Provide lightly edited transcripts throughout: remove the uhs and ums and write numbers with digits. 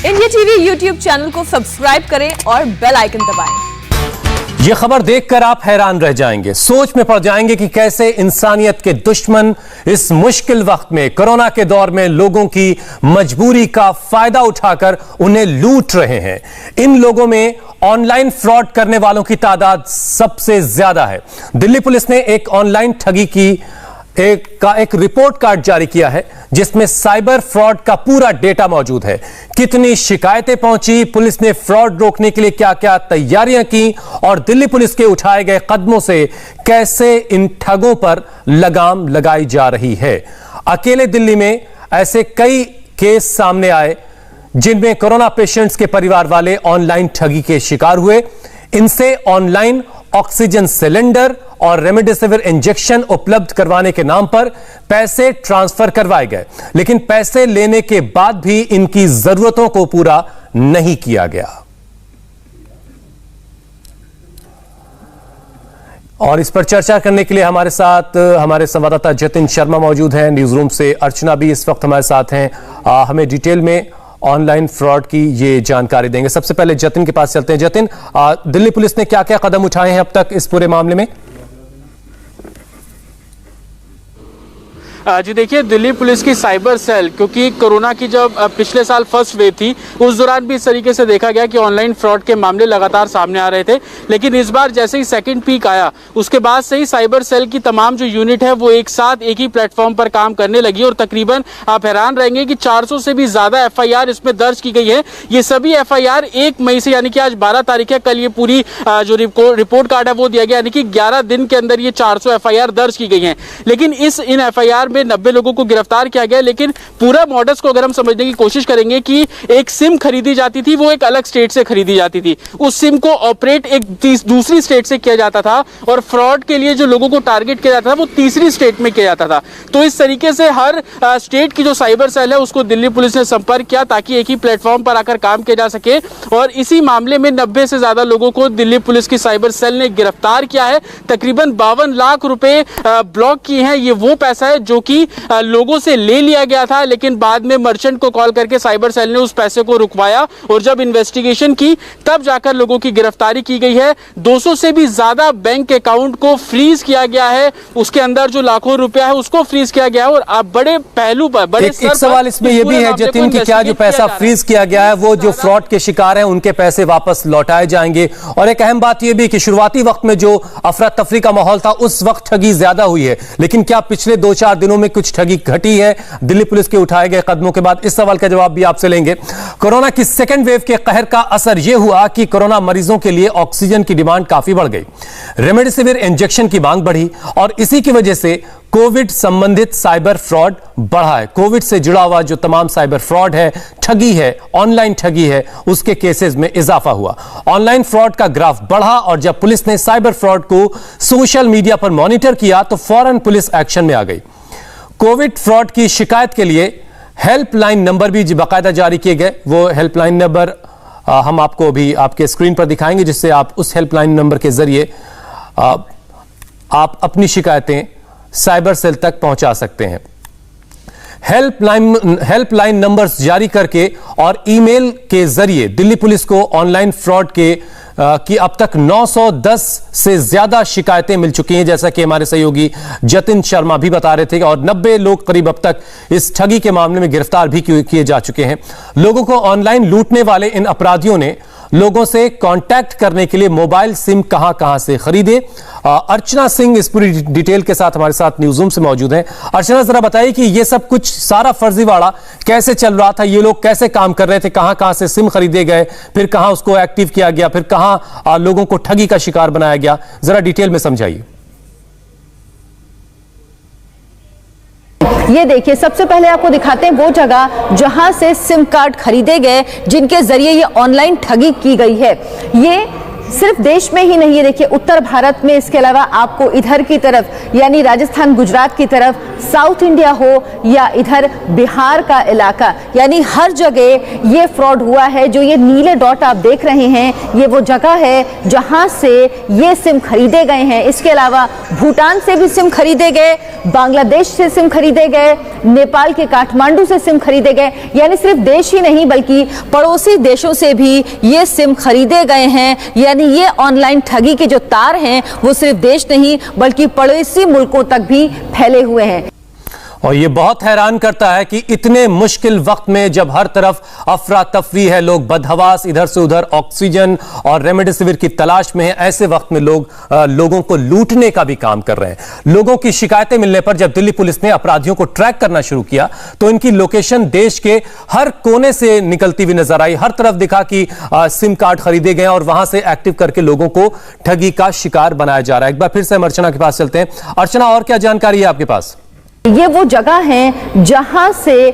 India TV YouTube channel को subscribe करें और बेल आइकन दबाएं। यह खबर देखकर आप हैरान रह जाएंगे, सोच में पड़ जाएंगे कि कैसे इंसानियत के दुश्मन इस मुश्किल वक्त में, कोरोना के दौर में लोगों की मजबूरी का फायदा उठाकर उन्हें लूट रहे हैं। इन लोगों में ऑनलाइन फ्रॉड करने वालों की तादाद सबसे ज्यादा है। दिल्ली पुलिस ने एक ऑनलाइन ठगी की एक रिपोर्ट कार्ड जारी किया है, जिसमें साइबर फ्रॉड का पूरा डेटा मौजूद है। कितनी शिकायतें पहुंची, पुलिस ने फ्रॉड रोकने के लिए क्या क्या तैयारियां की और दिल्ली पुलिस के उठाए गए कदमों से कैसे इन ठगों पर लगाम लगाई जा रही है। अकेले दिल्ली में ऐसे कई केस सामने आए जिनमें कोरोना पेशेंट्स के परिवार वाले ऑनलाइन ठगी के शिकार हुए। इनसे ऑनलाइन ऑक्सीजन सिलेंडर और रेमडेसिविर इंजेक्शन उपलब्ध करवाने के नाम पर पैसे ट्रांसफर करवाए गए, लेकिन पैसे लेने के बाद भी इनकी जरूरतों को पूरा नहीं किया गया। और इस पर चर्चा करने के लिए हमारे साथ हमारे संवाददाता जतिन शर्मा मौजूद हैं। न्यूज रूम से अर्चना भी इस वक्त हमारे साथ हैं, हमें डिटेल में ऑनलाइन फ्रॉड की ये जानकारी देंगे। सबसे पहले जतिन के पास चलते हैं। जतिन, दिल्ली पुलिस ने क्या क्या कदम उठाए हैं अब तक इस पूरे मामले में? जी देखिए, दिल्ली पुलिस की साइबर सेल, क्योंकि कोरोना की जब पिछले साल फर्स्ट वेव थी उस दौरान भी इस तरीके से देखा गया कि ऑनलाइन फ्रॉड के मामले लगातार सामने आ रहे थे, लेकिन इस बार जैसे ही सेकंड पीक आया उसके बाद से ही साइबर सेल की तमाम जो यूनिट है वो एक साथ एक ही प्लेटफॉर्म पर काम करने लगी और तकरीबन आप हैरान रहेंगे कि 400 से भी ज्यादा FIR इसमें दर्ज की गई है। ये सभी FIR 1 मई से, यानी कि आज 12 तारीख है, कल ये पूरी जो रिपोर्ट कार्ड है वो दिया गया, यानी कि 11 दिन के अंदर ये 400 FIR दर्ज की गई है। लेकिन इन FIR में 90 लोगों को गिरफ्तार किया गया। लेकिन पूरा मॉडल्स को अगर हम समझने की कोशिश करेंगे कि एक सिम खरीदी जाती थी, वो एक अलग स्टेट से खरीदी जाती थी, उस सिम को ऑपरेट एक दूसरी स्टेट से किया जाता था और फ्रॉड के लिए जो लोगों को टारगेट किया जाता था वो तीसरी स्टेट में किया जाता था। तो इस तरीके से हर स्टेट की जो साइबर सेल है उसको दिल्ली पुलिस ने संपर्क किया ताकि एक ही प्लेटफॉर्म पर आकर काम किया जा सके और इसी मामले में 90 से ज्यादा लोगों को दिल्ली पुलिस की साइबर सेल ने गिरफ्तार किया है। तकरीबन 52 लाख रुपए ब्लॉक किए हैं। ये वो पैसा है जो कि लोगों से ले लिया गया था, लेकिन बाद में मर्चेंट को कॉल करके साइबर सेल ने उस पैसे को रुकवाया और जब इन्वेस्टिगेशन की तब जाकर लोगों की गिरफ्तारी की गई है। 200 से भी ज्यादा बैंक अकाउंट को फ्रीज किया गया है, उसके अंदर जो लाखों रुपया है उसको फ्रीज किया गया है। और आप बड़े पहलू पर बड़े एक सवाल इसमें यह भी है जतिन कि क्या जो पैसा फ्रीज किया गया है वो जो फ्रॉड के शिकार हैं उनके पैसे वापस लौटाए जाएंगे? और एक अहम बात यह भी कि शुरुआती वक्त में जो अफरा तफरी का माहौल था उस वक्त ठगी ज्यादा हुई है, लेकिन क्या पिछले 2-4 दिनों में कुछ ठगी घटी है दिल्ली पुलिस के उठाए गए कदमों के बाद? इस सवाल का जवाब भी आपसे लेंगे। कोरोना की सेकेंड वेव के कहर का असर यह हुआ कि कोरोना मरीजों के लिए ऑक्सीजन की डिमांड काफी बढ़ गई, रेमडेसिविर इंजेक्शन की मांग बढ़ी और इसी की वजह से कोविड संबंधित साइबर फ्रॉड बढ़ा है। कोविड से जुड़ा हुआ जो तमाम साइबर फ्रॉड है, ठगी है, ऑनलाइन ठगी है, उसके केसेस में इजाफा हुआ। ऑनलाइन फ्रॉड का ग्राफ बढ़ा और जब पुलिस ने साइबर फ्रॉड को सोशल मीडिया पर मॉनिटर किया तो फौरन पुलिस एक्शन में आ गई। कोविड फ्रॉड की शिकायत के लिए हेल्पलाइन नंबर भी बाकायदा जारी किए गए। वो हेल्पलाइन नंबर हम आपको भी आपके स्क्रीन पर दिखाएंगे, जिससे आप उस हेल्पलाइन नंबर के जरिए आप अपनी शिकायतें साइबर सेल तक पहुंचा सकते हैं। हेल्पलाइन नंबर्स जारी करके और ईमेल के जरिए दिल्ली पुलिस को ऑनलाइन फ्रॉड की अब तक 910 से ज्यादा शिकायतें मिल चुकी हैं, जैसा कि हमारे सहयोगी जतिन शर्मा भी बता रहे थे, और 90 लोग करीब अब तक इस ठगी के मामले में गिरफ्तार भी किए जा चुके हैं। लोगों को ऑनलाइन लूटने वाले इन अपराधियों ने लोगों से कांटेक्ट करने के लिए मोबाइल सिम कहां से खरीदे। अर्चना सिंह इस पूरी डिटेल के साथ हमारे साथ न्यूज रूम से मौजूद हैं। अर्चना, जरा बताइए कि ये सब कुछ सारा फर्जीवाड़ा कैसे चल रहा था, ये लोग कैसे काम कर रहे थे, कहां से सिम खरीदे गए, फिर कहां उसको एक्टिव किया गया, फिर कहां लोगों को ठगी का शिकार बनाया गया, जरा डिटेल में समझाइए। ये देखिए, सबसे पहले आपको दिखाते हैं वो जगह जहां से सिम कार्ड खरीदे गए, जिनके जरिए ये ऑनलाइन ठगी की गई है। ये सिर्फ देश में ही नहीं, देखिए उत्तर भारत में, इसके अलावा आपको इधर की तरफ यानी राजस्थान गुजरात की तरफ, साउथ इंडिया हो या इधर बिहार का इलाका, यानी हर जगह ये फ्रॉड हुआ है। जो ये नीले डॉट आप देख रहे हैं, ये वो जगह है जहां से ये सिम खरीदे गए हैं। इसके अलावा भूटान से भी सिम खरीदे गए, बांग्लादेश से सिम खरीदे गए, नेपाल के काठमांडू से सिम खरीदे गए, यानी सिर्फ देश ही नहीं बल्कि पड़ोसी देशों से भी ये सिम खरीदे गए हैं। यानी ये ऑनलाइन ठगी के जो तार हैं वो सिर्फ देश नहीं बल्कि पड़ोसी मुल्कों तक भी फैले हुए हैं। और ये बहुत हैरान करता है कि इतने मुश्किल वक्त में जब हर तरफ अफरा तफरी है, लोग बदहवास इधर से उधर ऑक्सीजन और रेमडेसिविर की तलाश में है, ऐसे वक्त में लोगों को लूटने का भी काम कर रहे हैं। लोगों की शिकायतें मिलने पर जब दिल्ली पुलिस ने अपराधियों को ट्रैक करना शुरू किया तो इनकी लोकेशन देश के हर कोने से निकलती हुई नजर आई। हर तरफ दिखा कि सिम कार्ड खरीदे गए और वहां से एक्टिव करके लोगों को ठगी का शिकार बनाया जा रहा है। एक बार फिर से हम अर्चना के पास चलते हैं। अर्चना, और क्या जानकारी है आपके पास? ये वो जगह है जहां से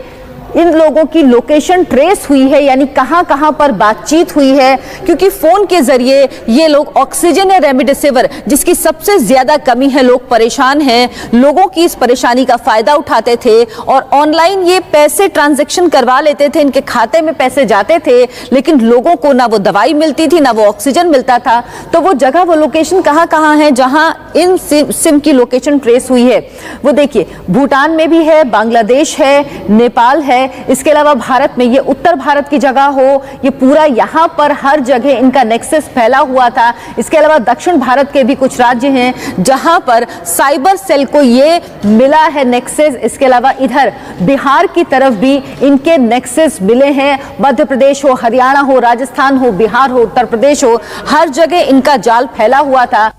इन लोगों की लोकेशन ट्रेस हुई है, यानी कहां कहां पर बातचीत हुई है, क्योंकि फोन के जरिए ये लोग ऑक्सीजन या रेमडेसिविर जिसकी सबसे ज्यादा कमी है, लोग परेशान हैं, लोगों की इस परेशानी का फायदा उठाते थे और ऑनलाइन ये पैसे ट्रांजैक्शन करवा लेते थे, इनके खाते में पैसे जाते थे, लेकिन लोगों को ना वो दवाई मिलती थी ना वो ऑक्सीजन मिलता था। तो वो जगह, वो लोकेशन कहां कहां है जहां इन सिम की लोकेशन ट्रेस हुई है? वो देखिए, भूटान में भी है, बांग्लादेश है, नेपाल है, इसके अलावा भारत में, ये उत्तर भारत की जगह हो, ये पूरा यहां पर हर जगह इनका नेक्सस फैला हुआ था। इसके अलावा दक्षिण भारत के भी कुछ राज्य हैं जहां पर साइबर सेल को ये मिला है नेक्सस। इसके अलावा इधर बिहार की तरफ भी इनके नेक्सस मिले हैं। मध्य प्रदेश हो, हरियाणा हो, राजस्थान हो, बिहार हो, उत्तर प्रदेश हो, हर जगह इनका जाल फैला हुआ था।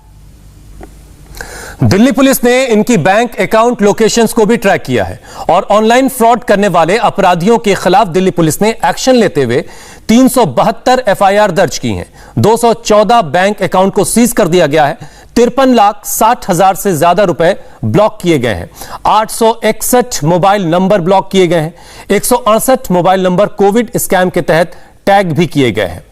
दिल्ली पुलिस ने इनकी बैंक अकाउंट लोकेशंस को भी ट्रैक किया है और ऑनलाइन फ्रॉड करने वाले अपराधियों के खिलाफ दिल्ली पुलिस ने एक्शन लेते हुए 372 एफआईआर दर्ज की हैं। 214 बैंक अकाउंट को सीज कर दिया गया है। 53,60,000 से ज्यादा रुपए ब्लॉक किए गए हैं। 861 मोबाइल नंबर ब्लॉक किए गए हैं। 168 मोबाइल नंबर कोविड स्कैम के तहत टैग भी किए गए हैं।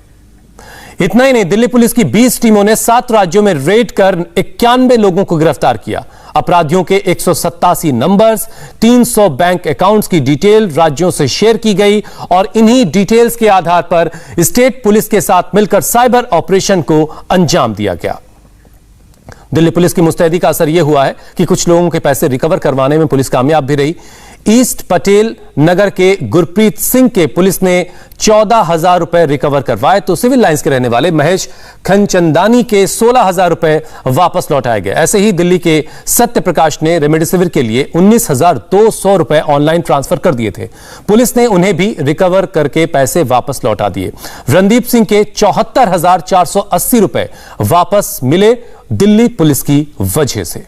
इतना ही नहीं, दिल्ली पुलिस की 20 टीमों ने 7 राज्यों में रेड कर 91 लोगों को गिरफ्तार किया। अपराधियों के 187 नंबर्स, 300 बैंक अकाउंट्स की डिटेल राज्यों से शेयर की गई और इन्हीं डिटेल्स के आधार पर स्टेट पुलिस के साथ मिलकर साइबर ऑपरेशन को अंजाम दिया गया। दिल्ली पुलिस की मुस्तैदी का असर यह हुआ है कि कुछ लोगों के पैसे रिकवर करवाने में पुलिस कामयाब भी रही। ईस्ट पटेल नगर के गुरप्रीत सिंह के पुलिस ने 14,000 रुपए रिकवर करवाए तो सिविल लाइंस के रहने वाले महेश खनचंदानी के 16,000 रुपए वापस लौटाए गए। ऐसे ही दिल्ली के सत्य प्रकाश ने रेमडेसिविर के लिए 19,200 रुपए ऑनलाइन ट्रांसफर कर दिए थे। पुलिस ने उन्हें भी रिकवर करके पैसे वापस लौटा दिए। रणदीप सिंह के 74,480 रुपए वापस मिले दिल्ली पुलिस की वजह से।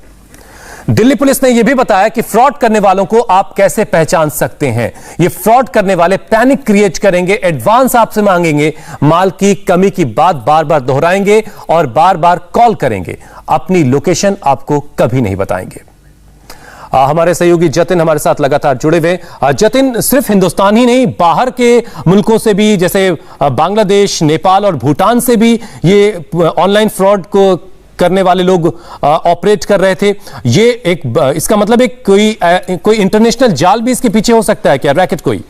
दिल्ली पुलिस ने यह भी बताया कि फ्रॉड करने वालों को आप कैसे पहचान सकते हैं। ये फ्रॉड करने वाले पैनिक क्रिएट करेंगे, एडवांस आपसे मांगेंगे, माल की कमी की बात बार बार दोहराएंगे और बार बार कॉल करेंगे। अपनी लोकेशन आपको कभी नहीं बताएंगे। हमारे सहयोगी जतिन हमारे साथ लगातार जुड़े हुए। जतिन, सिर्फ हिंदुस्तान ही नहीं, बाहर के मुल्कों से भी, जैसे बांग्लादेश, नेपाल और भूटान से भी ये ऑनलाइन फ्रॉड को करने वाले लोग ऑपरेट कर रहे थे। ये इसका मतलब कोई इंटरनेशनल जाल भी इसके पीछे हो सकता है क्या, रैकेट कोई?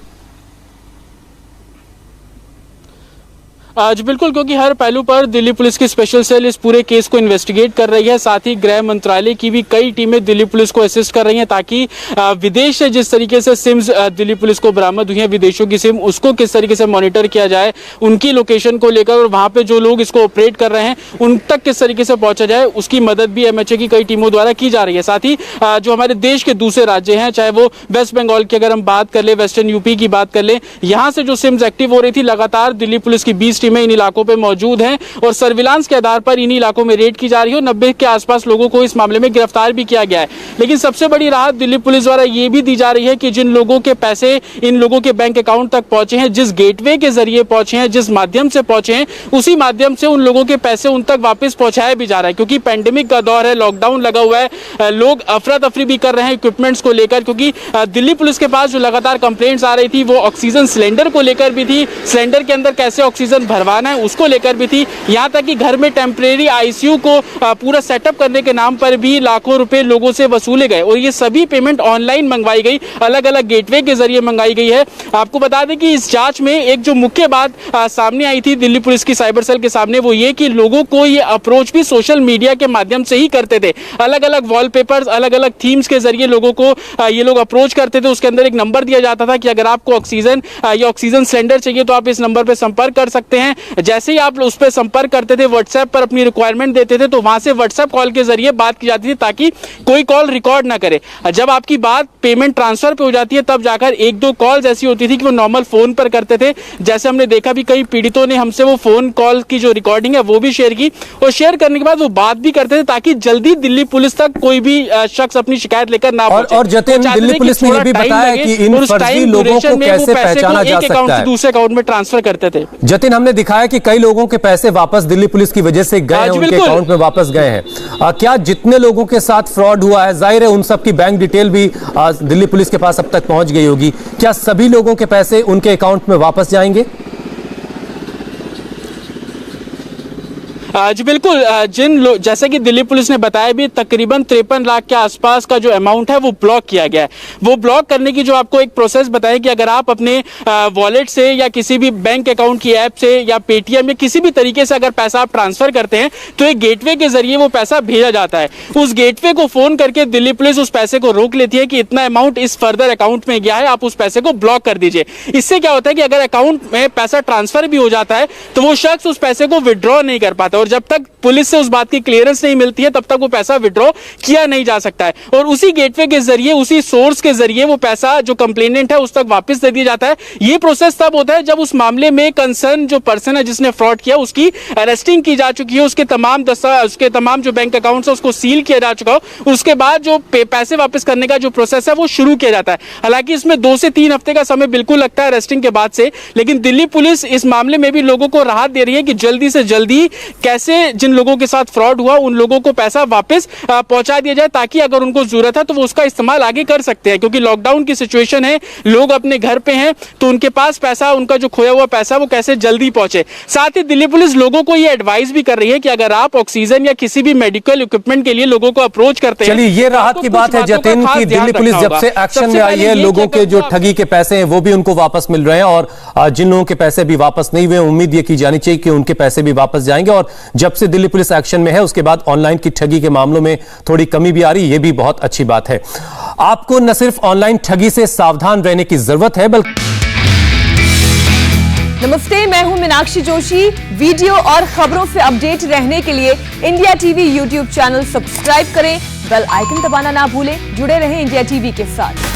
जी बिल्कुल, क्योंकि हर पहलू पर दिल्ली पुलिस की स्पेशल सेल इस पूरे केस को इन्वेस्टिगेट कर रही है। साथ ही गृह मंत्रालय की भी कई टीमें दिल्ली पुलिस को असिस्ट कर रही हैं ताकि विदेश से जिस तरीके से सिम्स दिल्ली पुलिस को बरामद हुई है, विदेशों की सिम, उसको किस तरीके से मॉनिटर किया जाए, उनकी लोकेशन को लेकर और वहां पे जो लोग इसको ऑपरेट कर रहे हैं उन तक किस तरीके से पहुंचा जाए, उसकी मदद भी एमएचए की कई टीमों द्वारा की जा रही है। साथ ही जो हमारे देश के दूसरे राज्य हैं, चाहे वो वेस्ट बंगाल की अगर हम बात कर ले, वेस्टर्न यूपी की बात कर ले, यहां से जो सिम्स एक्टिव हो रही थी, लगातार दिल्ली पुलिस की 20 टीमें इन इलाकों पे मौजूद हैं और सर्विलांस के आधार पर इन्हीं इलाकों में रेड की जा रही है। 90 के आसपास लोगों को इस मामले में गिरफ्तार भी किया गया है। लेकिन सबसे बड़ी राहत दिल्ली पुलिस द्वारा यह भी दी जा रही है कि जिन लोगों के पैसे इन लोगों के बैंक अकाउंट तक पहुंचे हैं, जिस गेटवे के जरिए पहुंचे हैं, जिस माध्यम से पहुंचे हैं, उसी माध्यम से उन लोगों के पैसे उन तक वापस पहुंचाया भी जा रहा है। क्योंकि पैंडेमिक का दौर है, लॉकडाउन लगा हुआ है, लोग अफरा तफरी भी कर रहे हैं इक्विपमेंट्स को लेकर। क्योंकि दिल्ली पुलिस के पास जो लगातार कंप्लेंट्स आ रही थी वो ऑक्सीजन सिलेंडर को लेकर भी थी। सिलेंडर के अंदर कैसे ऑक्सीजन भरवाना है उसको लेकर भी थी। यहाँ तक कि घर में टेम्परेरी आईसीयू को पूरा सेटअप करने के नाम पर भी लाखों रुपए लोगों से वसूले गए और ये सभी पेमेंट ऑनलाइन मंगवाई गई, अलग अलग गेटवे के जरिए मंगाई गई है। आपको बता दें कि इस जांच में एक जो मुख्य बात सामने आई थी दिल्ली पुलिस की साइबर सेल के सामने, वो ये कि लोगों को ये अप्रोच भी सोशल मीडिया के माध्यम से ही करते थे। अलग अलग वॉलपेपर्स, अलग अलग थीम्स के जरिए लोगों को ये लोग अप्रोच करते थे। उसके अंदर एक नंबर दिया जाता था कि अगर आपको ऑक्सीजन या ऑक्सीजन सिलेंडर चाहिए तो आप इस नंबर पर संपर्क कर सकते हैं। जैसे ही आप उस पर संपर्क करते थे, व्हाट्सएप पर अपनी रिक्वायरमेंट देते थे, तो वहां से व्हाट्सएप कॉल के जरिए बात की जाती थी ताकि कोई कॉल रिकॉर्ड ना करे। जब आपकी बात पेमेंट ट्रांसफर पे हो जाती है तब जाकर एक दो कॉल्स ऐसी होती थी कि वो नॉर्मल फोन पर करते थे। जैसे हमने देखा भी कई पीड़ितों ने हमसे वो फोन कॉल की जो रिकॉर्डिंग है वो भी शेयर की और शेयर करने के बाद वो बात भी करते थे ताकि जल्दी दिल्ली पुलिस तक कोई भी शख्स अपनी शिकायत लेकर ना पहुंचे। और जतिन, दिल्ली पुलिस ने ये भी बताया कि इन फर्जी लोगों को कैसे पहचाना जा सकता है, दूसरे अकाउंट में ट्रांसफर करते थे। जतिन, हमने दिखाया कि कई लोगों के पैसे वापस दिल्ली पुलिस की वजह से गए हैं, उनके अकाउंट में वापस गए हैं। क्या जितने लोगों के साथ फ्रॉड हुआ है, जाहिर है उन सब की बैंक डिटेल भी दिल्ली पुलिस के पास अब तक पहुंच गई होगी, क्या सभी लोगों के पैसे उनके अकाउंट में वापस जाएंगे? जी बिल्कुल, जैसे कि दिल्ली पुलिस ने बताया भी तकरीबन 53 लाख के आसपास का जो अमाउंट है वो ब्लॉक किया गया है। वो ब्लॉक करने की जो आपको एक प्रोसेस बताया कि अगर आप अपने वॉलेट से या किसी भी बैंक अकाउंट की ऐप से या पेटीएम या किसी भी तरीके से अगर पैसा आप ट्रांसफर करते हैं तो एक गेटवे के जरिए वो पैसा भेजा जाता है। उस गेटवे को फोन करके दिल्ली पुलिस उस पैसे को रोक लेती है कि इतना अमाउंट इस फर्दर अकाउंट में गया है, आप उस पैसे को ब्लॉक कर दीजिए। इससे क्या होता है कि अगर अकाउंट में पैसा ट्रांसफर भी हो जाता है तो वो शख्स उस पैसे को विड्रॉ नहीं कर पाता और जब तक पुलिस से उस बात की क्लियरेंस नहीं मिलती है तब तक वो पैसा विड्रॉ किया नहीं जा सकता है। और उसी गेटवे के जरिए, उसी सोर्स के जरिए वो पैसा जो कंप्लेनेंट है उस तक वापस दे दिया जाता है। ये प्रोसेस तब होता है जब उस मामले में कंसर्न जो पर्सन है जिसने फ्रॉड किया उसकी अरेस्टिंग की जा चुकी है, उसके तमाम जो बैंक अकाउंट्स है उसको सील किया जा चुका हो, उसके बाद जो पैसे वापस करने का जो प्रोसेस है वो शुरू किया जाता है। हालांकि इसमें 2 से 3 हफ्ते का समय बिल्कुल लगता है अरेस्टिंग के बाद से, लेकिन दिल्ली पुलिस इस मामले में भी लोगों को राहत दे रही है कि जल्दी से जल्दी कैसे जिन लोगों के साथ फ्रॉड हुआ उन लोगों को पैसा वापस पहुंचा दिया जाए ताकि अगर उनको जरूरत है तो वो उसका इस्तेमाल आगे कर सकते हैं। क्योंकि लॉकडाउन की सिचुएशन है, लोग अपने घर पे हैं तो उनके पास पैसा, उनका जो खोया हुआ पैसा वो कैसे जल्दी पहुंचे। साथ ही दिल्ली पुलिस लोगों को ये एडवाइस भी कर रही है कि अगर आप ऑक्सीजन या किसी भी मेडिकल इक्विपमेंट के लिए लोगों को अप्रोच करते हैं, चलिए ये राहत की बात है जतिन कि दिल्ली पुलिस जब से एक्शन में आई है लोगों के जो ठगी के पैसे हैं वो भी उनको वापस मिल रहे हैं और जिन लोगों के पैसे भी वापस नहीं हुए उम्मीद ये की जानी चाहिए कि उनके पैसे भी वापस जाएंगे। और जब से दिल्ली पुलिस एक्शन में है उसके बाद ऑनलाइन की ठगी के मामलों में थोड़ी कमी भी आ रही है, ये भी बहुत अच्छी बात है। आपको न सिर्फ ऑनलाइन ठगी से सावधान रहने की जरूरत है बल्कि नमस्ते, मैं हूं मीनाक्षी जोशी। वीडियो और खबरों से अपडेट रहने के लिए India TV YouTube channel subscribe करें, बेल आइकन दबाना ना भूलें। जुड़े रहें इंडिया टीवी के साथ।